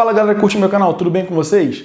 Fala galera que curte meu canal, tudo bem com vocês?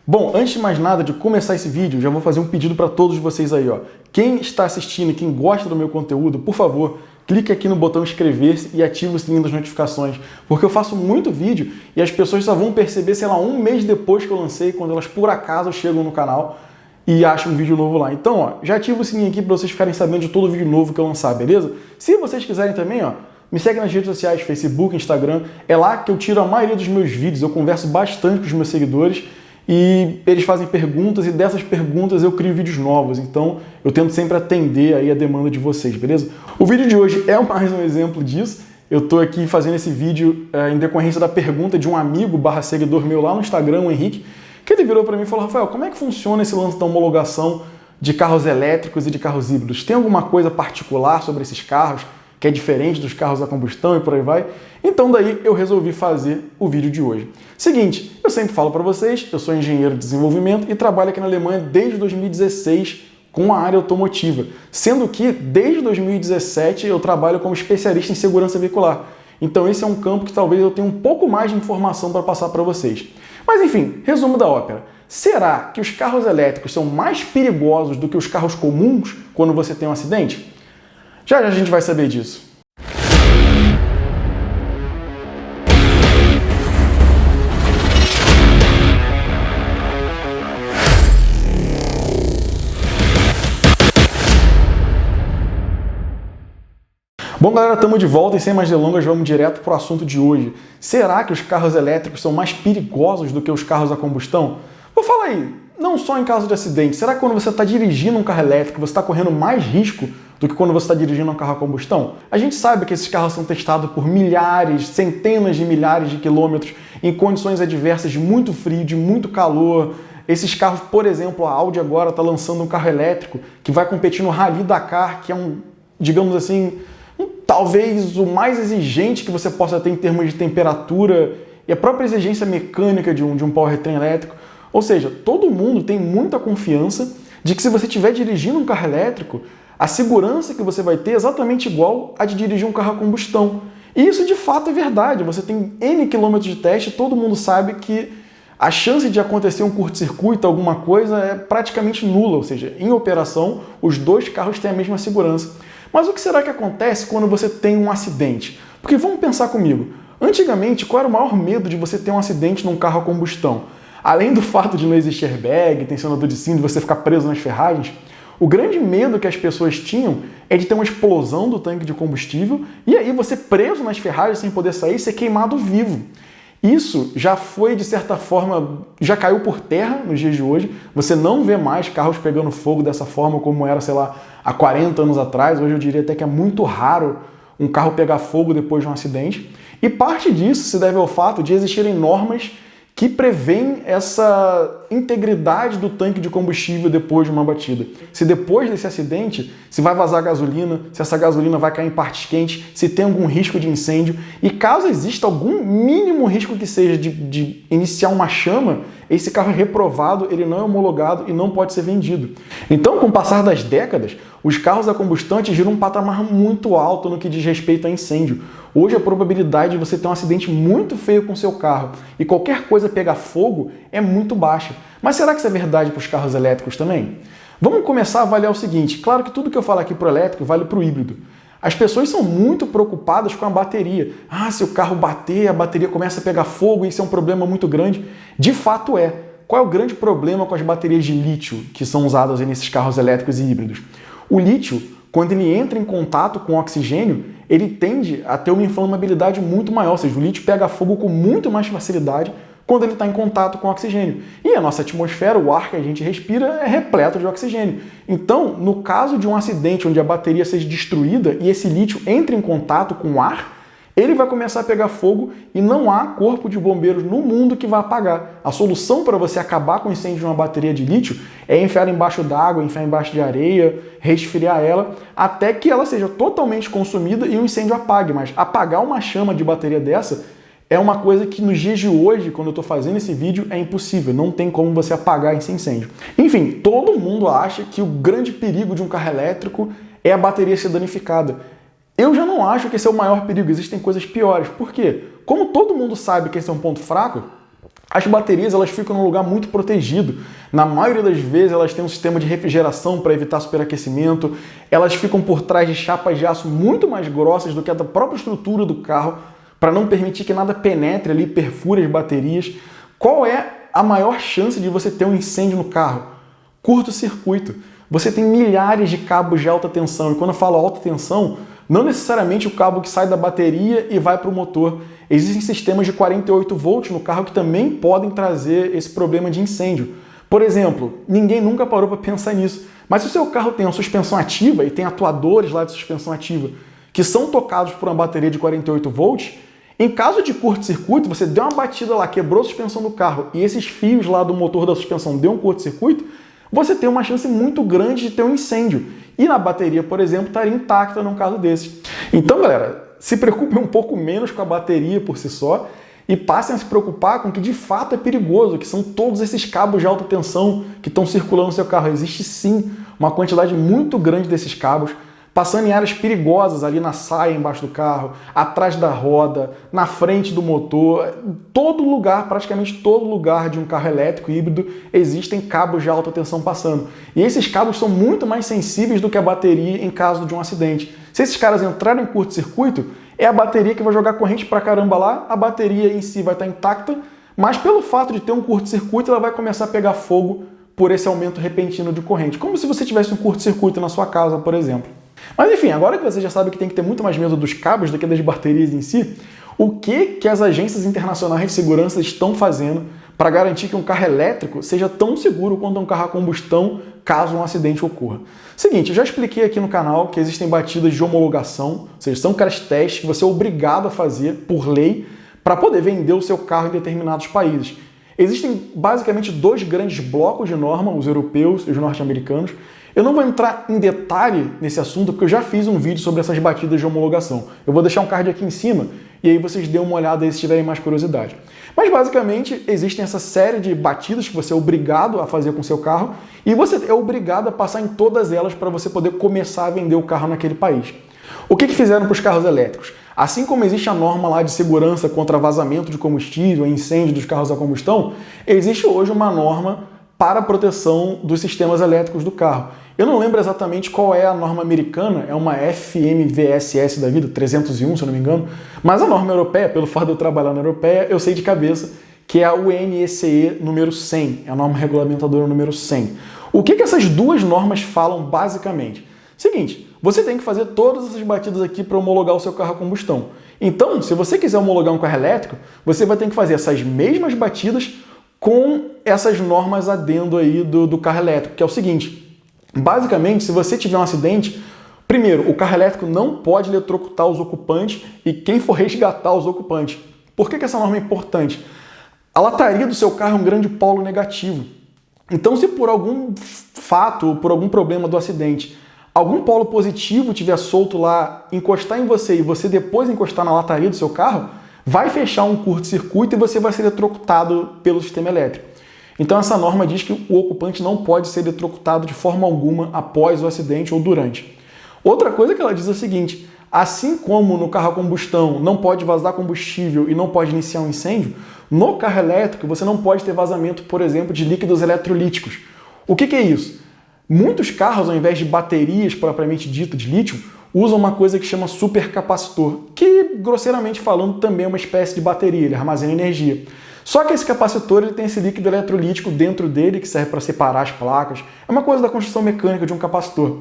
Bom, antes de mais nada, de começar esse vídeo, já vou fazer um pedido para todos vocês aí, ó. Quem está assistindo e quem gosta do meu conteúdo, por favor, clique aqui no botão inscrever-se e ative o sininho das notificações, porque eu faço muito vídeo e as pessoas só vão perceber, sei lá, um mês depois que eu lancei, quando elas por acaso chegam no canal e acham um vídeo novo lá. Então, ó, já ativa o sininho aqui para vocês ficarem sabendo de todo vídeo novo que eu lançar, beleza? Se vocês quiserem também, ó, me segue nas redes sociais, Facebook, Instagram. É lá que eu tiro a maioria dos meus vídeos. Eu converso bastante com os meus seguidores e eles fazem perguntas e dessas perguntas eu crio vídeos novos. Então eu tento sempre atender aí a demanda de vocês, beleza? O vídeo de hoje é mais um exemplo disso. Eu tô aqui fazendo esse vídeo em decorrência da pergunta de um amigo / seguidor meu lá no Instagram, o Henrique, que ele virou para mim e falou: Rafael, como é que funciona esse lance da homologação de carros elétricos e de carros híbridos? Tem alguma coisa particular sobre esses carros que é diferente dos carros a combustão e por aí vai? Então daí eu resolvi fazer o vídeo de hoje. Seguinte, eu sempre falo para vocês, eu sou engenheiro de desenvolvimento e trabalho aqui na Alemanha desde 2016 com a área automotiva, sendo que desde 2017 eu trabalho como especialista em segurança veicular. Então esse é um campo que talvez eu tenha um pouco mais de informação para passar para vocês. Mas enfim, resumo da ópera. Será que os carros elétricos são mais perigosos do que os carros comuns quando você tem um acidente? Já a gente vai saber disso. Bom, galera, estamos de volta e sem mais delongas vamos direto para o assunto de hoje. Será que os carros elétricos são mais perigosos do que os carros a combustão? Vou falar aí, não só em caso de acidente. Será que quando você está dirigindo um carro elétrico você está correndo mais risco do que quando você está dirigindo um carro a combustão? A gente sabe que esses carros são testados por milhares, centenas de milhares de quilômetros em condições adversas de muito frio, de muito calor. Esses carros, por exemplo, a Audi agora está lançando um carro elétrico que vai competir no Rally Dakar, que é digamos assim, talvez o mais exigente que você possa ter em termos de temperatura e a própria exigência mecânica de um powertrain elétrico. Ou seja, todo mundo tem muita confiança de que se você estiver dirigindo um carro elétrico, a segurança que você vai ter é exatamente igual a de dirigir um carro a combustão. E isso de fato é verdade. Você tem N quilômetros de teste, todo mundo sabe que a chance de acontecer um curto-circuito, alguma coisa, é praticamente nula. Ou seja, em operação, os dois carros têm a mesma segurança. Mas o que será que acontece quando você tem um acidente? Porque vamos pensar comigo. Antigamente, qual era o maior medo de você ter um acidente num carro a combustão? Além do fato de não existir airbag, tensionador de cinto, de você ficar preso nas ferragens, o grande medo que as pessoas tinham é de ter uma explosão do tanque de combustível e aí você preso nas ferragens sem poder sair, ser queimado vivo. Isso já foi, de certa forma, já caiu por terra nos dias de hoje. Você não vê mais carros pegando fogo dessa forma como era, sei lá, há 40 anos atrás. Hoje eu diria até que é muito raro um carro pegar fogo depois de um acidente. E parte disso se deve ao fato de existirem normas que prevêem essa integridade do tanque de combustível depois de uma batida. Se depois desse acidente, se vai vazar gasolina, se essa gasolina vai cair em partes quentes, se tem algum risco de incêndio, e caso exista algum mínimo risco que seja de iniciar uma chama, esse carro é reprovado, ele não é homologado e não pode ser vendido. Então, com o passar das décadas, os carros a combustão atingiram um patamar muito alto no que diz respeito a incêndio. Hoje a probabilidade de você ter um acidente muito feio com seu carro e qualquer coisa pegar fogo é muito baixa. Mas será que isso é verdade para os carros elétricos também? Vamos começar a avaliar o seguinte. Claro que tudo que eu falo aqui para o elétrico vale para o híbrido. As pessoas são muito preocupadas com a bateria. Ah, se o carro bater, a bateria começa a pegar fogo, isso é um problema muito grande. De fato é. Qual é o grande problema com as baterias de lítio que são usadas nesses carros elétricos e híbridos? O lítio, quando ele entra em contato com o oxigênio, ele tende a ter uma inflamabilidade muito maior, ou seja, o lítio pega fogo com muito mais facilidade quando ele está em contato com o oxigênio. E a nossa atmosfera, o ar que a gente respira, é repleto de oxigênio. Então, no caso de um acidente onde a bateria seja destruída e esse lítio entre em contato com o ar, ele vai começar a pegar fogo e não há corpo de bombeiros no mundo que vai apagar. A solução para você acabar com o incêndio de uma bateria de lítio é enfiar embaixo d'água, enfiar embaixo de areia, resfriar ela, até que ela seja totalmente consumida e o incêndio apague. Mas apagar uma chama de bateria dessa é uma coisa que nos dias de hoje, quando eu estou fazendo esse vídeo, é impossível. Não tem como você apagar esse incêndio. Enfim, todo mundo acha que o grande perigo de um carro elétrico é a bateria ser danificada. Eu já não acho que esse é o maior perigo, existem coisas piores. Por quê? Como todo mundo sabe que esse é um ponto fraco, As baterias elas ficam num lugar muito protegido. Na maioria das vezes elas têm um sistema de refrigeração para evitar superaquecimento. Elas ficam por trás de chapas de aço muito mais grossas do que a da própria estrutura do carro, para não permitir que nada penetre ali e perfure as baterias. Qual é a maior chance de você ter um incêndio no carro? Curto-circuito. Você tem milhares de cabos de alta tensão. E quando eu falo alta tensão, não necessariamente o cabo que sai da bateria e vai para o motor. Existem sistemas de 48 volts no carro que também podem trazer esse problema de incêndio. Por exemplo, ninguém nunca parou para pensar nisso, mas se o seu carro tem uma suspensão ativa e tem atuadores lá de suspensão ativa que são tocados por uma bateria de 48 volts, em caso de curto-circuito, você deu uma batida lá, quebrou a suspensão do carro e esses fios lá do motor da suspensão deu um curto-circuito, você tem uma chance muito grande de ter um incêndio. E na bateria, por exemplo, estaria intacta num caso desses. Então, galera, se preocupem um pouco menos com a bateria por si só e passem a se preocupar com o que de fato é perigoso, que são todos esses cabos de alta tensão que estão circulando no seu carro. Existe sim uma quantidade muito grande desses cabos, passando em áreas perigosas ali na saia embaixo do carro, atrás da roda, na frente do motor. Todo lugar, praticamente todo lugar de um carro elétrico híbrido, existem cabos de alta tensão passando. E esses cabos são muito mais sensíveis do que a bateria em caso de um acidente. Se esses caras entrarem em curto-circuito, é a bateria que vai jogar corrente pra caramba lá, a bateria em si vai estar intacta, mas pelo fato de ter um curto-circuito, ela vai começar a pegar fogo por esse aumento repentino de corrente. Como se você tivesse um curto-circuito na sua casa, por exemplo. Mas enfim, agora que você já sabe que tem que ter muito mais medo dos cabos do que das baterias em si, o que as agências internacionais de segurança estão fazendo para garantir que um carro elétrico seja tão seguro quanto um carro a combustão caso um acidente ocorra? Seguinte, eu já expliquei aqui no canal que existem batidas de homologação, ou seja, são crash tests que você é obrigado a fazer por lei para poder vender o seu carro em determinados países. Existem basicamente dois grandes blocos de norma, os europeus e os norte-americanos. Eu não vou entrar em detalhe nesse assunto porque eu já fiz um vídeo sobre essas batidas de homologação. Eu vou deixar um card aqui em cima e aí vocês dêem uma olhada aí se tiverem mais curiosidade. Mas basicamente existem essa série de batidas que você é obrigado a fazer com o seu carro e você é obrigado a passar em todas elas para você poder começar a vender o carro naquele país. O que fizeram para os carros elétricos? Assim como existe a norma lá de segurança contra vazamento de combustível e incêndio dos carros a combustão, existe hoje uma norma para a proteção dos sistemas elétricos do carro. Eu não lembro exatamente qual é a norma americana, é uma FMVSS da vida, 301, se eu não me engano, mas a norma europeia, pelo fato de eu trabalhar na europeia, eu sei de cabeça que é a UNECE número 100, é a norma regulamentadora número 100. O que essas duas normas falam basicamente? Seguinte, você tem que fazer todas essas batidas aqui para homologar o seu carro a combustão. Então, se você quiser homologar um carro elétrico, você vai ter que fazer essas mesmas batidas com essas normas adendo aí do carro elétrico, que é o seguinte. Basicamente, se você tiver um acidente, primeiro, o carro elétrico não pode eletrocutar os ocupantes e quem for resgatar os ocupantes. Por que essa norma é importante? A lataria do seu carro é um grande polo negativo. Então, se por algum fato ou por algum problema do acidente, algum polo positivo estiver solto lá, encostar em você e você depois encostar na lataria do seu carro, vai fechar um curto-circuito e você vai ser eletrocutado pelo sistema elétrico. Então essa norma diz que o ocupante não pode ser eletrocutado de forma alguma após o acidente ou durante. Outra coisa que ela diz é o seguinte, assim como no carro a combustão não pode vazar combustível e não pode iniciar um incêndio, no carro elétrico você não pode ter vazamento, por exemplo, de líquidos eletrolíticos. O que é isso? Muitos carros, ao invés de baterias propriamente dito de lítio, usam uma coisa que chama supercapacitor, que, grosseiramente falando, também é uma espécie de bateria, ele armazena energia. Só que esse capacitor ele tem esse líquido eletrolítico dentro dele que serve para separar as placas. É uma coisa da construção mecânica de um capacitor.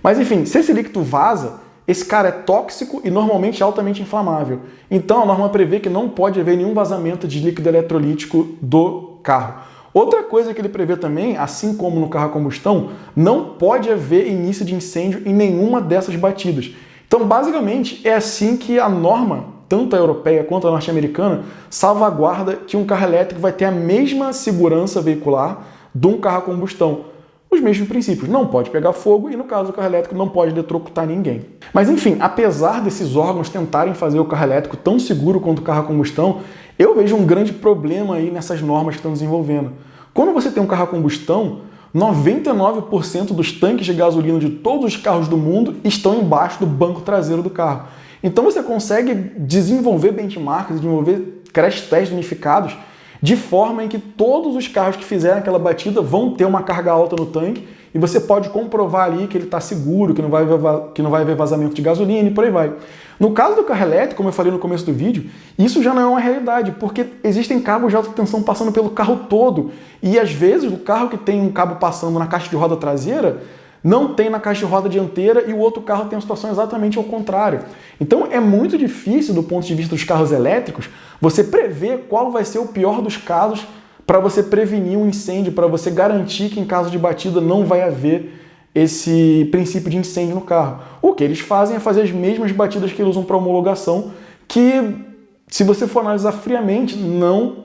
Mas enfim, se esse líquido vaza, esse cara é tóxico e normalmente altamente inflamável. Então a norma prevê que não pode haver nenhum vazamento de líquido eletrolítico do carro. Outra coisa que ele prevê também, assim como no carro a combustão, não pode haver início de incêndio em nenhuma dessas batidas. Então basicamente é assim que a norma, tanto a europeia quanto a norte-americana, salvaguarda que um carro elétrico vai ter a mesma segurança veicular de um carro a combustão. Os mesmos princípios, não pode pegar fogo e no caso do carro elétrico não pode eletrocutar ninguém. Mas enfim, apesar desses órgãos tentarem fazer o carro elétrico tão seguro quanto o carro a combustão, eu vejo um grande problema aí nessas normas que estão desenvolvendo. Quando você tem um carro a combustão, 99% dos tanques de gasolina de todos os carros do mundo estão embaixo do banco traseiro do carro. Então você consegue desenvolver benchmarks, desenvolver crash tests unificados de forma em que todos os carros que fizerem aquela batida vão ter uma carga alta no tanque e você pode comprovar ali que ele está seguro, que não vai haver vazamento de gasolina e por aí vai. No caso do carro elétrico, como eu falei no começo do vídeo, isso já não é uma realidade, porque existem cabos de alta tensão passando pelo carro todo e às vezes o carro que tem um cabo passando na caixa de roda traseira não tem na caixa de roda dianteira e o outro carro tem uma situação exatamente ao contrário. Então é muito difícil, do ponto de vista dos carros elétricos, você prever qual vai ser o pior dos casos para você prevenir um incêndio, para você garantir que em caso de batida não vai haver esse princípio de incêndio no carro. O que eles fazem é fazer as mesmas batidas que eles usam para homologação, que, se você for analisar friamente, não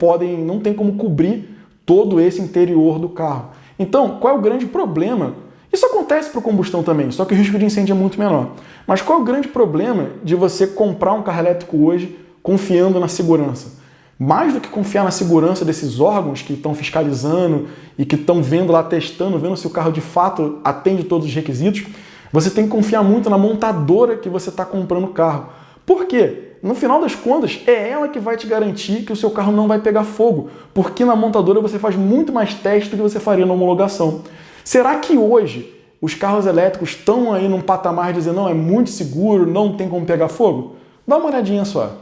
tem como cobrir todo esse interior do carro. Então, qual é o grande problema? Isso acontece para o combustão também, só que o risco de incêndio é muito menor. Mas qual é o grande problema de você comprar um carro elétrico hoje confiando na segurança? Mais do que confiar na segurança desses órgãos que estão fiscalizando e que estão vendo lá, testando, vendo se o carro de fato atende todos os requisitos, você tem que confiar muito na montadora que você está comprando o carro. Por quê? No final das contas, é ela que vai te garantir que o seu carro não vai pegar fogo, porque na montadora você faz muito mais testes do que você faria na homologação. Será que hoje os carros elétricos estão aí num patamar de dizer não, é muito seguro, não tem como pegar fogo? Dá uma olhadinha só.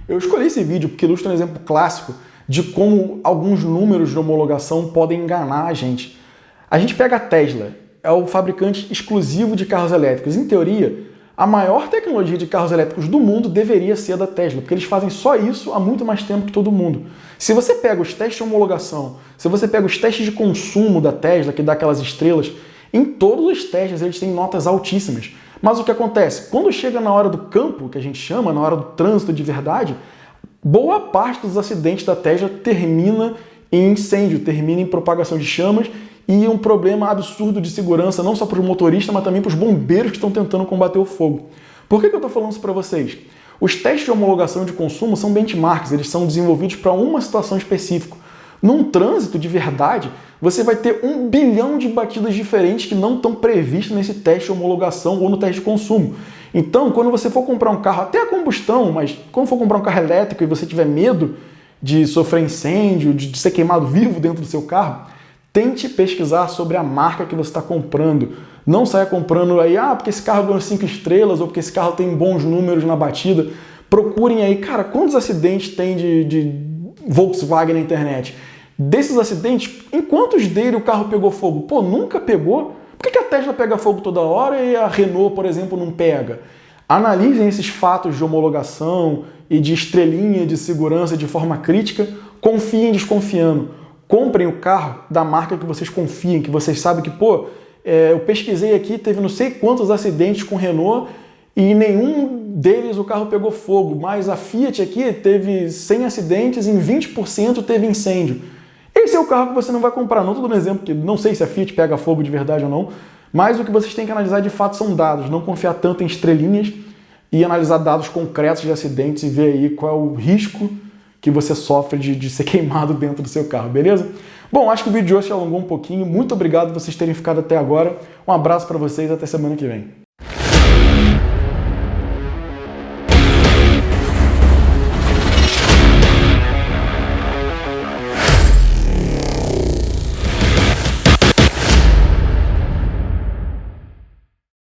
Eu escolhi esse vídeo porque ilustra um exemplo clássico de como alguns números de homologação podem enganar a gente. A gente pega a Tesla, é o fabricante exclusivo de carros elétricos. Em teoria, a maior tecnologia de carros elétricos do mundo deveria ser a da Tesla, porque eles fazem só isso há muito mais tempo que todo mundo. Se você pega os testes de homologação, se você pega os testes de consumo da Tesla, que dá aquelas estrelas, em todos os testes eles têm notas altíssimas. Mas o que acontece? Quando chega na hora do campo, que a gente chama, na hora do trânsito de verdade, boa parte dos acidentes da Tesla termina em incêndio, termina em propagação de chamas e um problema absurdo de segurança, não só para os motoristas, mas também para os bombeiros que estão tentando combater o fogo. Por que eu estou falando isso para vocês? Os testes de homologação de consumo são benchmarks, eles são desenvolvidos para uma situação específica. Num trânsito de verdade, você vai ter 1 bilhão de batidas diferentes que não estão previstas nesse teste de homologação ou no teste de consumo. Então, quando você for comprar um carro, até a combustão, mas quando for comprar um carro elétrico e você tiver medo de sofrer incêndio, de ser queimado vivo dentro do seu carro, tente pesquisar sobre a marca que você está comprando. Não saia comprando aí, porque esse carro ganhou 5 estrelas ou porque esse carro tem bons números na batida. Procurem aí, cara, quantos acidentes tem de Volkswagen na internet? Desses acidentes, em quantos dele o carro pegou fogo? Pô, nunca pegou? Por que a Tesla pega fogo toda hora e a Renault, por exemplo, não pega? Analisem esses fatos de homologação e de estrelinha de segurança de forma crítica, confiem desconfiando. Comprem o carro da marca que vocês confiem, que vocês sabem que, eu pesquisei aqui, teve não sei quantos acidentes com Renault e nenhum deles o carro pegou fogo, mas a Fiat aqui teve 100 acidentes e em 20% teve incêndio. Esse é o carro que você não vai comprar. Não estou dando exemplo, porque não sei se a Fiat pega fogo de verdade ou não, mas o que vocês têm que analisar de fato são dados, não confiar tanto em estrelinhas e analisar dados concretos de acidentes e ver aí qual é o risco que você sofre de ser queimado dentro do seu carro, beleza? Bom, acho que o vídeo de hoje se alongou um pouquinho. Muito obrigado por vocês terem ficado até agora. Um abraço para vocês e até semana que vem.